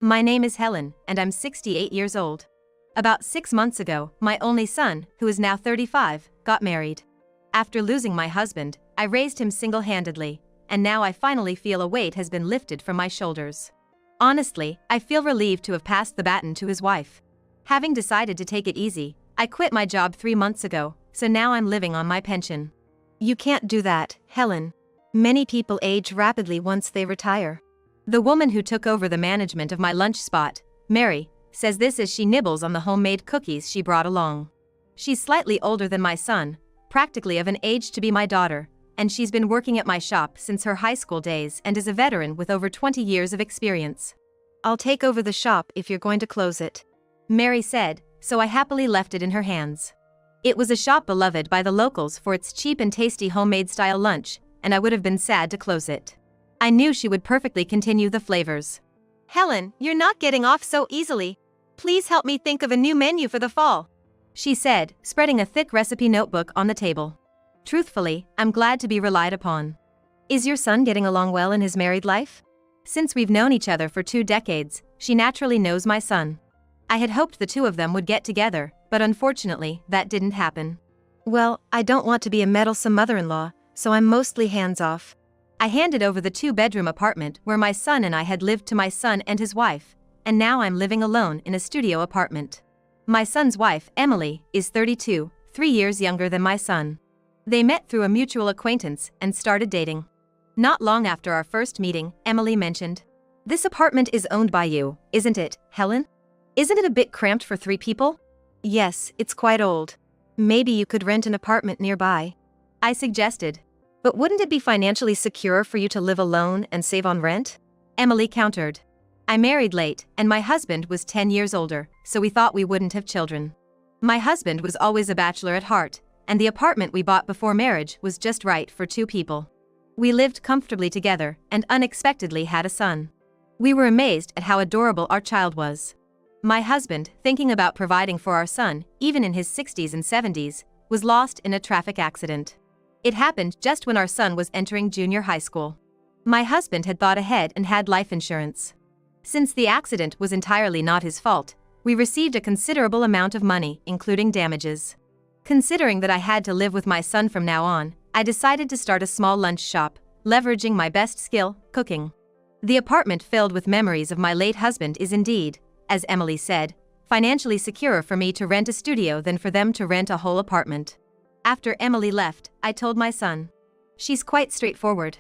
My name is Helen, and I'm 68 years old. About 6 months ago, my only son, who is now 35, got married. After losing my husband, I raised him single-handedly, and now I finally feel a weight has been lifted from my shoulders. Honestly, I feel relieved to have passed the baton to his wife. Having decided to take it easy, I quit my job 3 months ago, so now I'm living on my pension. You can't do that, Helen. Many people age rapidly once they retire. The woman who took over the management of my lunch spot, Mary, says this as she nibbles on the homemade cookies she brought along. She's slightly older than my son, practically of an age to be my daughter, and she's been working at my shop since her high school days and is a veteran with over 20 years of experience. I'll take over the shop if you're going to close it, Mary said, so I happily left it in her hands. It was a shop beloved by the locals for its cheap and tasty homemade-style lunch, and I would have been sad to close it. I knew she would perfectly continue the flavors. Helen, you're not getting off so easily. Please help me think of a new menu for the fall, she said, spreading a thick recipe notebook on the table. Truthfully, I'm glad to be relied upon. Is your son getting along well in his married life? Since we've known each other for 2 decades, she naturally knows my son. I had hoped the two of them would get together, but unfortunately, that didn't happen. Well, I don't want to be a meddlesome mother-in-law, so I'm mostly hands-off. I handed over the 2-bedroom apartment where my son and I had lived to my son and his wife, and now I'm living alone in a studio apartment. My son's wife, Emily, is 32, 3 years younger than my son. They met through a mutual acquaintance and started dating. Not long after our first meeting, Emily mentioned, "This apartment is owned by you, isn't it, Helen? Isn't it a bit cramped for 3 people?" "Yes, it's quite old. Maybe you could rent an apartment nearby," I suggested. "But wouldn't it be financially secure for you to live alone and save on rent?" Emily countered. I married late, and my husband was 10 years older, so we thought we wouldn't have children. My husband was always a bachelor at heart, and the apartment we bought before marriage was just right for 2 people. We lived comfortably together and unexpectedly had a son. We were amazed at how adorable our child was. My husband, thinking about providing for our son, even in his 60s and 70s, was lost in a traffic accident. It happened just when our son was entering junior high school. My husband had thought ahead and had life insurance. Since the accident was entirely not his fault, we received a considerable amount of money, including damages. Considering that I had to live with my son from now on, I decided to start a small lunch shop, leveraging my best skill, cooking. The apartment filled with memories of my late husband is indeed, as Emily said, financially secure for me to rent a studio than for them to rent a whole apartment. After Emily left, I told my son. She's quite straightforward.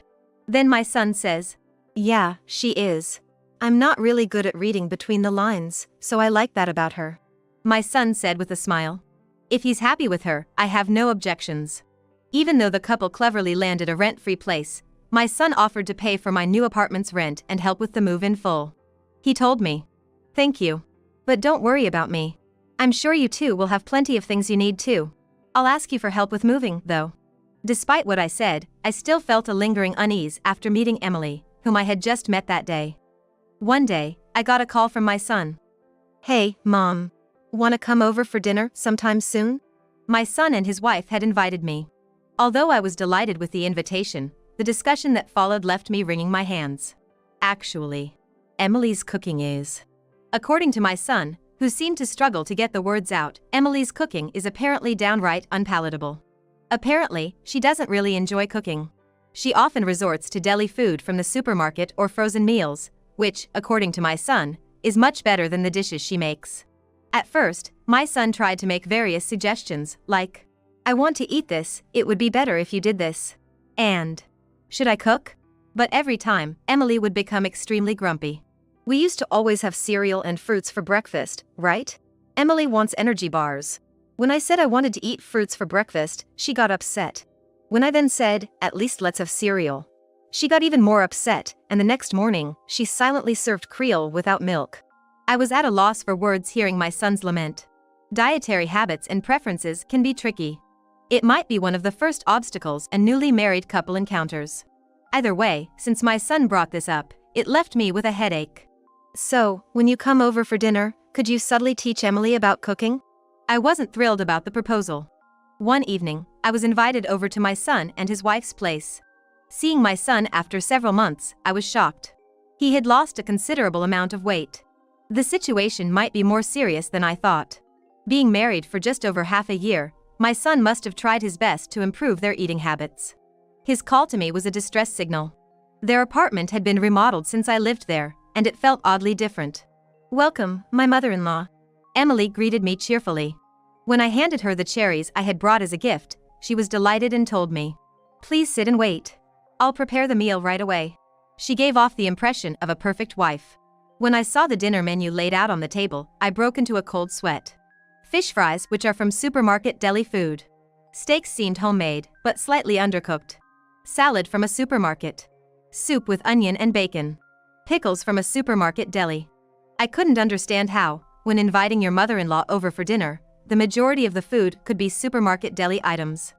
Then my son says, "Yeah, she is. I'm not really good at reading between the lines, so I like that about her." My son said with a smile. If he's happy with her, I have no objections. Even though the couple cleverly landed a rent-free place, my son offered to pay for my new apartment's rent and help with the move in full. He told me, "Thank you. But don't worry about me. I'm sure you two will have plenty of things you need too. I'll ask you for help with moving, though." Despite what I said, I still felt a lingering unease after meeting Emily, whom I had just met that day. One day, I got a call from my son. "Hey, Mom. Want to come over for dinner sometime soon?" My son and his wife had invited me. Although I was delighted with the invitation, the discussion that followed left me wringing my hands. Actually, Emily's cooking is. According to my son, who seemed to struggle to get the words out, Emily's cooking is apparently downright unpalatable. Apparently, she doesn't really enjoy cooking. She often resorts to deli food from the supermarket or frozen meals, which, according to my son, is much better than the dishes she makes. At first, my son tried to make various suggestions, like, "I want to eat this, it would be better if you did this," and, "Should I cook?" But every time, Emily would become extremely grumpy. "We used to always have cereal and fruits for breakfast, right? Emily wants energy bars. When I said I wanted to eat fruits for breakfast, she got upset. When I then said, at least let's have cereal, she got even more upset, and the next morning, she silently served Creole without milk." I was at a loss for words hearing my son's lament. Dietary habits and preferences can be tricky. It might be one of the first obstacles a newly married couple encounters. Either way, since my son brought this up, it left me with a headache. "So, when you come over for dinner, could you subtly teach Emily about cooking?" I wasn't thrilled about the proposal. One evening, I was invited over to my son and his wife's place. Seeing my son after several months, I was shocked. He had lost a considerable amount of weight. The situation might be more serious than I thought. Being married for just over half a year, my son must have tried his best to improve their eating habits. His call to me was a distress signal. Their apartment had been remodeled since I lived there, and it felt oddly different. "Welcome, my mother-in-law." Emily greeted me cheerfully. When I handed her the cherries I had brought as a gift, she was delighted and told me, "Please sit and wait. I'll prepare the meal right away." She gave off the impression of a perfect wife. When I saw the dinner menu laid out on the table, I broke into a cold sweat. Fish fries, which are from supermarket deli food. Steaks seemed homemade, but slightly undercooked. Salad from a supermarket. Soup with onion and bacon. Pickles from a supermarket deli. I couldn't understand how, when inviting your mother-in-law over for dinner, the majority of the food could be supermarket deli items.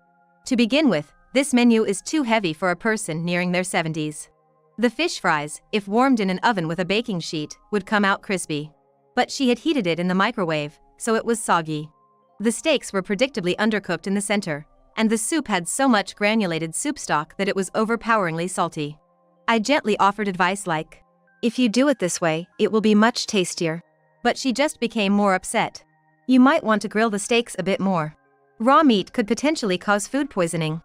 To begin with, this menu is too heavy for a person nearing their 70s. The fish fries, if warmed in an oven with a baking sheet, would come out crispy. But she had heated it in the microwave, so it was soggy. The steaks were predictably undercooked in the center, and the soup had so much granulated soup stock that it was overpoweringly salty. I gently offered advice like, "If you do it this way, it will be much tastier." But she just became more upset. "You might want to grill the steaks a bit more. Raw meat could potentially cause food poisoning."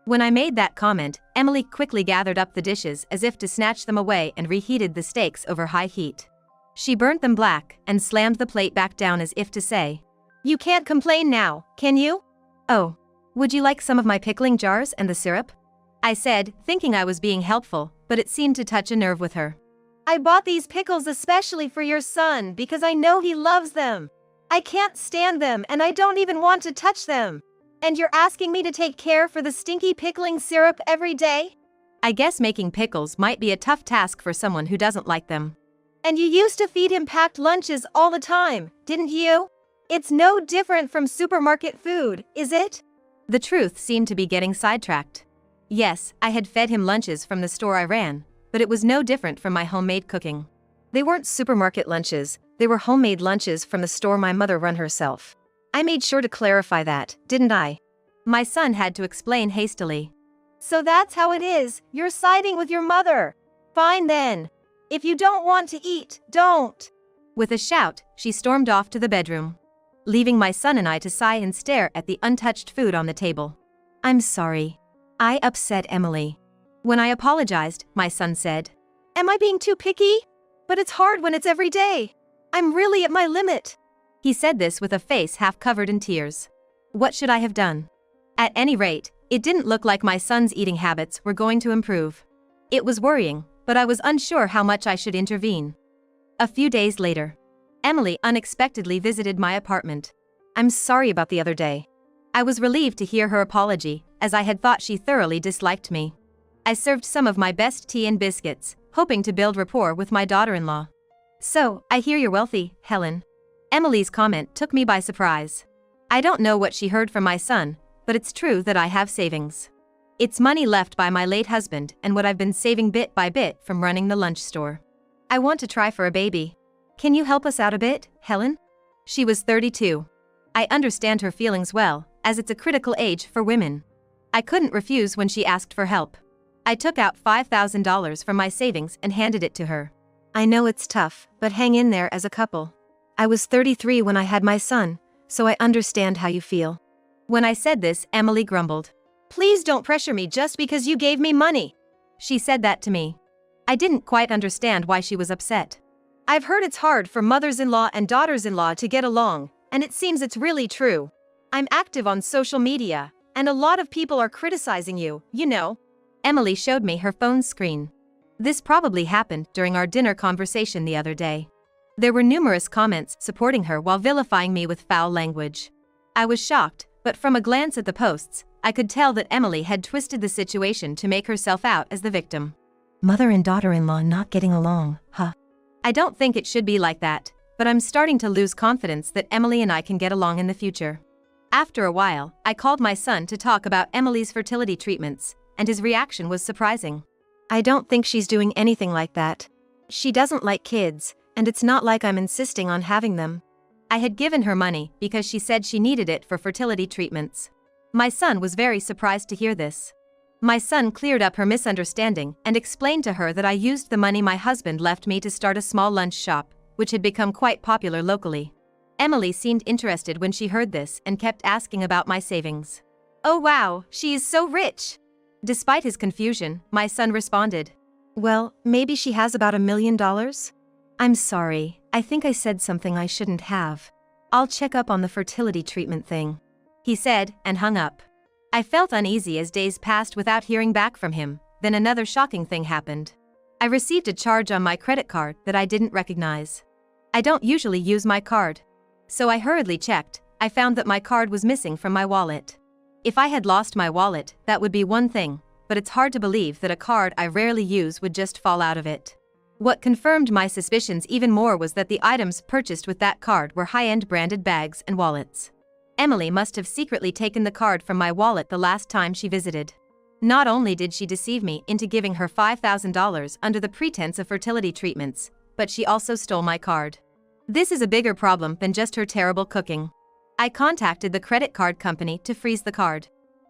When I made that comment, Emily quickly gathered up the dishes as if to snatch them away and reheated the steaks over high heat. She burnt them black and slammed the plate back down as if to say, "You can't complain now, can you?" "Oh, would you like some of my pickling jars and the syrup?" I said, thinking I was being helpful, but it seemed to touch a nerve with her. "I bought these pickles especially for your son because I know he loves them. I can't stand them and I don't even want to touch them. And you're asking me to take care for the stinky pickling syrup every day?" I guess making pickles might be a tough task for someone who doesn't like them. "And you used to feed him packed lunches all the time, didn't you? It's no different from supermarket food, is it?" The truth seemed to be getting sidetracked. Yes, I had fed him lunches from the store I ran, but it was no different from my homemade cooking. "They weren't supermarket lunches, they were homemade lunches from the store my mother run herself. I made sure to clarify that, didn't I?" My son had to explain hastily. "So that's how it is, you're siding with your mother. Fine then. If you don't want to eat, don't." With a shout, she stormed off to the bedroom, leaving my son and I to sigh and stare at the untouched food on the table. "I'm sorry. I upset Emily." When I apologized, my son said, "Am I being too picky? But it's hard when it's every day. I'm really at my limit." He said this with a face half covered in tears. What should I have done? At any rate, it didn't look like my son's eating habits were going to improve. It was worrying, but I was unsure how much I should intervene. A few days later, Emily unexpectedly visited my apartment. "I'm sorry about the other day." I was relieved to hear her apology, as I had thought she thoroughly disliked me. I served some of my best tea and biscuits, hoping to build rapport with my daughter-in-law. "So, I hear you're wealthy, Helen." Emily's comment took me by surprise. I don't know what she heard from my son, but it's true that I have savings. It's money left by my late husband and what I've been saving bit by bit from running the lunch store. "I want to try for a baby. Can you help us out a bit, Helen?" She was 32. I understand her feelings well, as it's a critical age for women. I couldn't refuse when she asked for help. I took out $5,000 from my savings and handed it to her. "I know it's tough, but hang in there as a couple. I was 33 when I had my son, so I understand how you feel." When I said this, Emily grumbled. "Please don't pressure me just because you gave me money." She said that to me. I didn't quite understand why she was upset. "I've heard it's hard for mothers-in-law and daughters-in-law to get along, and it seems it's really true. I'm active on social media, and a lot of people are criticizing you, you know." Emily showed me her phone's screen. This probably happened during our dinner conversation the other day. There were numerous comments supporting her while vilifying me with foul language. I was shocked, but from a glance at the posts, I could tell that Emily had twisted the situation to make herself out as the victim. "Mother and daughter-in-law not getting along, huh?" I don't think it should be like that, but I'm starting to lose confidence that Emily and I can get along in the future. After a while, I called my son to talk about Emily's fertility treatments, and his reaction was surprising. "I don't think she's doing anything like that. She doesn't like kids, and it's not like I'm insisting on having them." I had given her money because she said she needed it for fertility treatments. My son was very surprised to hear this. My son cleared up her misunderstanding and explained to her that I used the money my husband left me to start a small lunch shop, which had become quite popular locally. Emily seemed interested when she heard this and kept asking about my savings. "Oh wow, she is so rich!" Despite his confusion, my son responded, Well, maybe she has about $1 million? I'm sorry, I think I said something I shouldn't have. I'll check up on the fertility treatment thing, he said, and hung up. I felt uneasy as days passed without hearing back from him. Then another shocking thing happened. I received a charge on my credit card that I didn't recognize. I don't usually use my card. So I hurriedly checked. I found that my card was missing from my wallet. If I had lost my wallet, that would be one thing, but it's hard to believe that a card I rarely use would just fall out of it. What confirmed my suspicions even more was that the items purchased with that card were high-end branded bags and wallets. Emily must have secretly taken the card from my wallet the last time she visited. Not only did she deceive me into giving her $5,000 under the pretense of fertility treatments, but she also stole my card. This is a bigger problem than just her terrible cooking. I contacted the credit card company to freeze the card.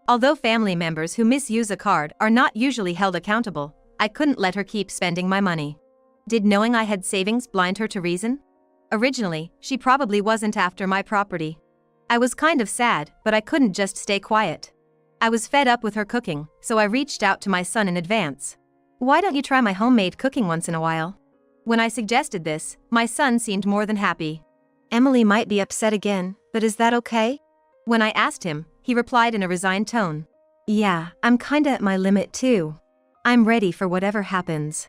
Although family members who misuse a card are not usually held accountable, I couldn't let her keep spending my money. Did knowing I had savings blind her to reason? Originally, she probably wasn't after my property. I was kind of sad, but I couldn't just stay quiet. I was fed up with her cooking, so I reached out to my son in advance. "Why don't you try my homemade cooking once in a while?" When I suggested this, my son seemed more than happy. Emily might be upset again, but is that okay? When I asked him, he replied in a resigned tone. Yeah, I'm kinda at my limit too. I'm ready for whatever happens.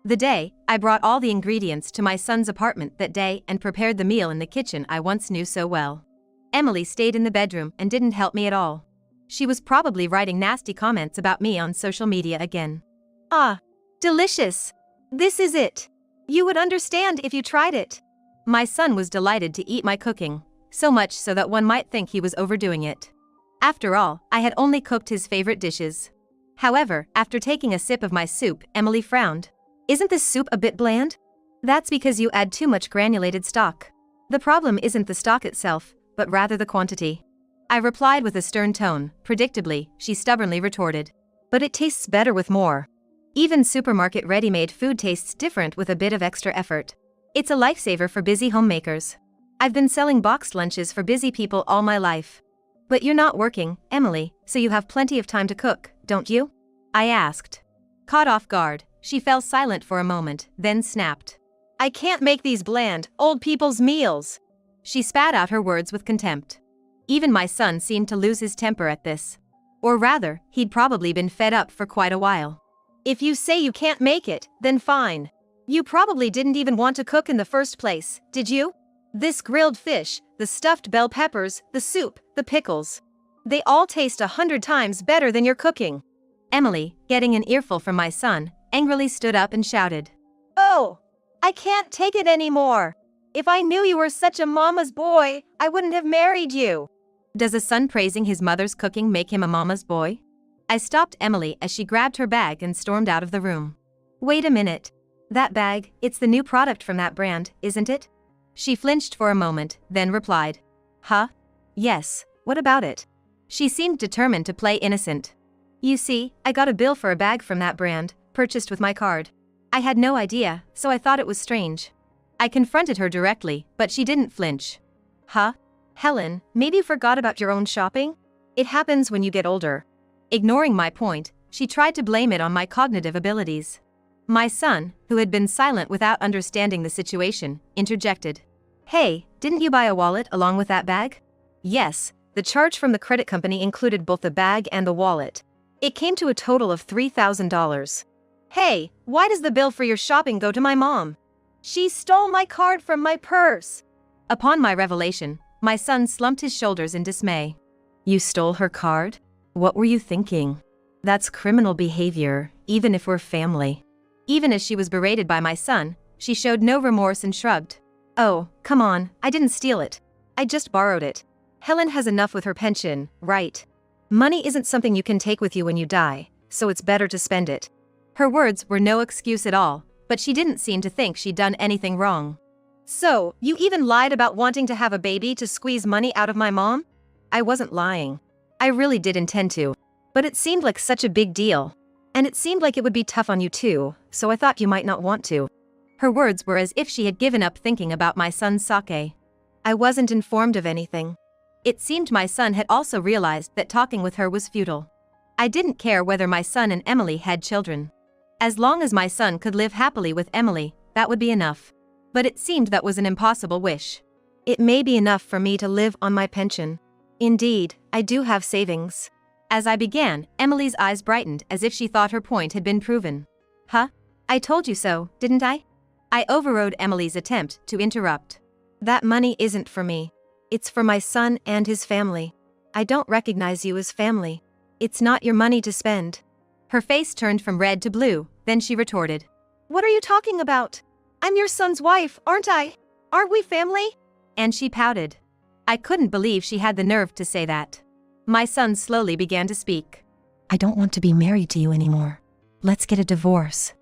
The day, I brought all the ingredients to my son's apartment that day and prepared the meal in the kitchen I once knew so well. Emily stayed in the bedroom and didn't help me at all. She was probably writing nasty comments about me on social media again. Ah, delicious. This is it. You would understand if you tried it. My son was delighted to eat my cooking, so much so that one might think he was overdoing it. After all, I had only cooked his favorite dishes. However, after taking a sip of my soup, Emily frowned. Isn't this soup a bit bland? That's because you add too much granulated stock. The problem isn't the stock itself, but rather the quantity. I replied with a stern tone. Predictably, she stubbornly retorted. But it tastes better with more. Even supermarket ready-made food tastes different with a bit of extra effort. It's a lifesaver for busy homemakers. I've been selling boxed lunches for busy people all my life. But you're not working, Emily, so you have plenty of time to cook, don't you? I asked. Caught off guard, she fell silent for a moment, then snapped. I can't make these bland, old people's meals. She spat out her words with contempt. Even my son seemed to lose his temper at this. Or rather, he'd probably been fed up for quite a while. If you say you can't make it, then fine. You probably didn't even want to cook in the first place, did you? This grilled fish, the stuffed bell peppers, the soup, the pickles. They all taste 100 times better than your cooking. Emily, getting an earful from my son, angrily stood up and shouted. Oh, I can't take it anymore. If I knew you were such a mama's boy, I wouldn't have married you. Does a son praising his mother's cooking make him a mama's boy? I stopped Emily as she grabbed her bag and stormed out of the room. Wait a minute. That bag, it's the new product from that brand, isn't it? She flinched for a moment, then replied. Huh? Yes, what about it? She seemed determined to play innocent. You see, I got a bill for a bag from that brand, purchased with my card. I had no idea, so I thought it was strange. I confronted her directly, but she didn't flinch. Huh? Helen, maybe you forgot about your own shopping? It happens when you get older. Ignoring my point, she tried to blame it on my cognitive abilities. My son, who had been silent without understanding the situation, interjected. Hey, didn't you buy a wallet along with that bag? Yes, the charge from the credit company included both the bag and the wallet. It came to a total of $3,000. Hey, why does the bill for your shopping go to my mom? She stole my card from my purse. Upon my revelation, my son slumped his shoulders in dismay. You stole her card? What were you thinking? That's criminal behavior, even if we're family. Even as she was berated by my son, she showed no remorse and shrugged. Oh, come on, I didn't steal it. I just borrowed it. Helen has enough with her pension, right? Money isn't something you can take with you when you die, so it's better to spend it. Her words were no excuse at all, but she didn't seem to think she'd done anything wrong. So, you even lied about wanting to have a baby to squeeze money out of my mom? I wasn't lying. I really did intend to. But it seemed like such a big deal. And it seemed like it would be tough on you too, so I thought you might not want to. Her words were as if she had given up thinking about my son's sake. I wasn't informed of anything. It seemed my son had also realized that talking with her was futile. I didn't care whether my son and Emily had children. As long as my son could live happily with Emily, that would be enough. But it seemed that was an impossible wish. It may be enough for me to live on my pension. Indeed, I do have savings. As I began, Emily's eyes brightened as if she thought her point had been proven. Huh? I told you so, didn't I? I overrode Emily's attempt to interrupt. That money isn't for me. It's for my son and his family. I don't recognize you as family. It's not your money to spend. Her face turned from red to blue, then she retorted. What are you talking about? I'm your son's wife, aren't I? Aren't we family? And she pouted. I couldn't believe she had the nerve to say that. My son slowly began to speak. I don't want to be married to you anymore. Let's get a divorce.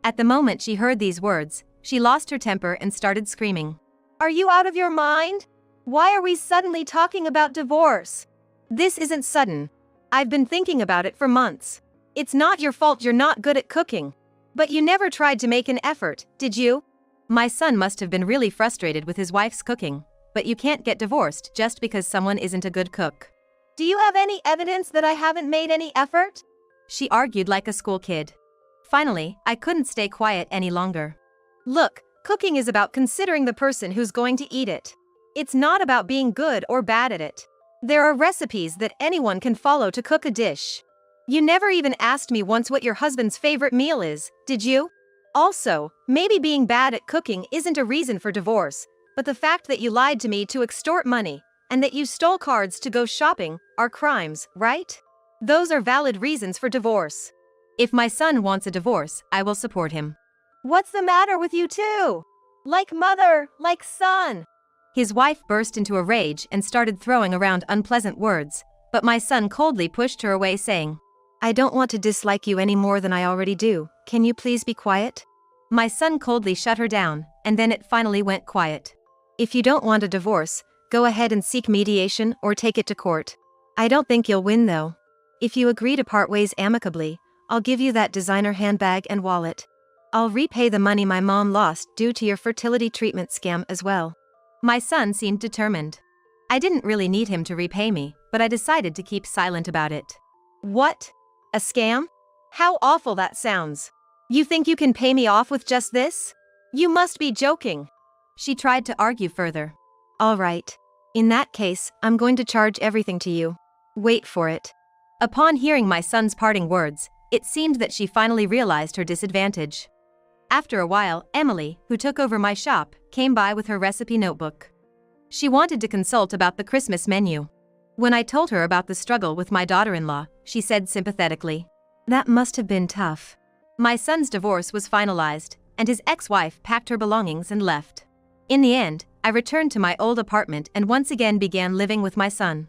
At the moment she heard these words, she lost her temper and started screaming. Are you out of your mind? Why are we suddenly talking about divorce? This isn't sudden. I've been thinking about it for months. It's not your fault you're not good at cooking. But you never tried to make an effort, did you? My son must have been really frustrated with his wife's cooking, but you can't get divorced just because someone isn't a good cook. Do you have any evidence that I haven't made any effort? She argued like a school kid. Finally, I couldn't stay quiet any longer. Look, cooking is about considering the person who's going to eat it. It's not about being good or bad at it. There are recipes that anyone can follow to cook a dish. You never even asked me once what your husband's favorite meal is, did you? Also, maybe being bad at cooking isn't a reason for divorce, but the fact that you lied to me to extort money, and that you stole cards to go shopping, are crimes, right? Those are valid reasons for divorce. If my son wants a divorce, I will support him. What's the matter with you two? Like mother, like son. His wife burst into a rage and started throwing around unpleasant words, but my son coldly pushed her away, saying, I don't want to dislike you any more than I already do. Can you please be quiet? My son coldly shut her down, and then it finally went quiet. If you don't want a divorce, go ahead and seek mediation or take it to court. I don't think you'll win though. If you agree to part ways amicably, I'll give you that designer handbag and wallet. I'll repay the money my mom lost due to your fertility treatment scam as well. My son seemed determined. I didn't really need him to repay me, but I decided to keep silent about it. What? A scam? How awful that sounds. You think you can pay me off with just this? You must be joking. She tried to argue further. All right. In that case, I'm going to charge everything to you. Wait for it. Upon hearing my son's parting words, it seemed that she finally realized her disadvantage. After a while, Emily, who took over my shop, came by with her recipe notebook. She wanted to consult about the Christmas menu. When I told her about the struggle with my daughter-in-law, she said sympathetically, That must have been tough. My son's divorce was finalized, and his ex-wife packed her belongings and left. In the end, I returned to my old apartment and once again began living with my son.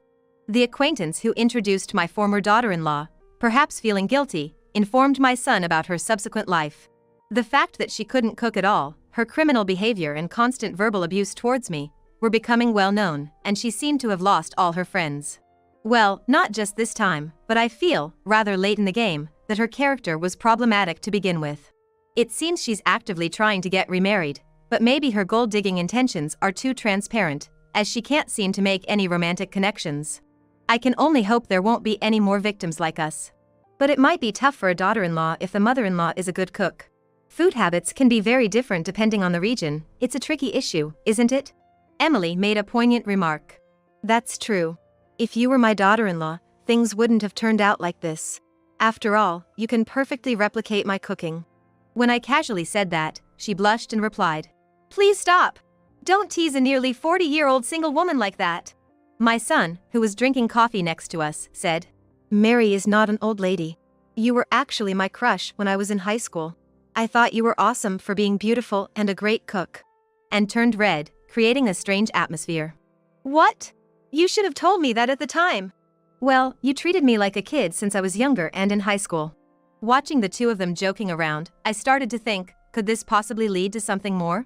The acquaintance who introduced my former daughter-in-law, perhaps feeling guilty, informed my son about her subsequent life. The fact that she couldn't cook at all, her criminal behavior and constant verbal abuse towards me, were becoming well known, and she seemed to have lost all her friends. Well, not just this time, but I feel, rather late in the game, that her character was problematic to begin with. It seems she's actively trying to get remarried, but maybe her gold-digging intentions are too transparent, as she can't seem to make any romantic connections. I can only hope there won't be any more victims like us. But it might be tough for a daughter-in-law if the mother-in-law is a good cook. Food habits can be very different depending on the region. It's a tricky issue, isn't it? Emily made a poignant remark. That's true. If you were my daughter-in-law, things wouldn't have turned out like this. After all, you can perfectly replicate my cooking. When I casually said that, she blushed and replied, Please stop! Don't tease a nearly 40-year-old single woman like that. My son, who was drinking coffee next to us, said, Mary is not an old lady. You were actually my crush when I was in high school. I thought you were awesome for being beautiful and a great cook. And turned red, creating a strange atmosphere. What? You should have told me that at the time. Well, you treated me like a kid since I was younger and in high school. Watching the two of them joking around, I started to think, could this possibly lead to something more?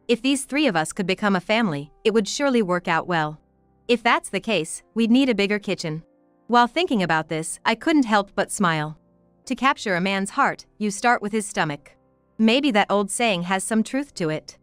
If these three of us could become a family, it would surely work out well. If that's the case, we'd need a bigger kitchen. While thinking about this, I couldn't help but smile. To capture a man's heart, you start with his stomach. Maybe that old saying has some truth to it.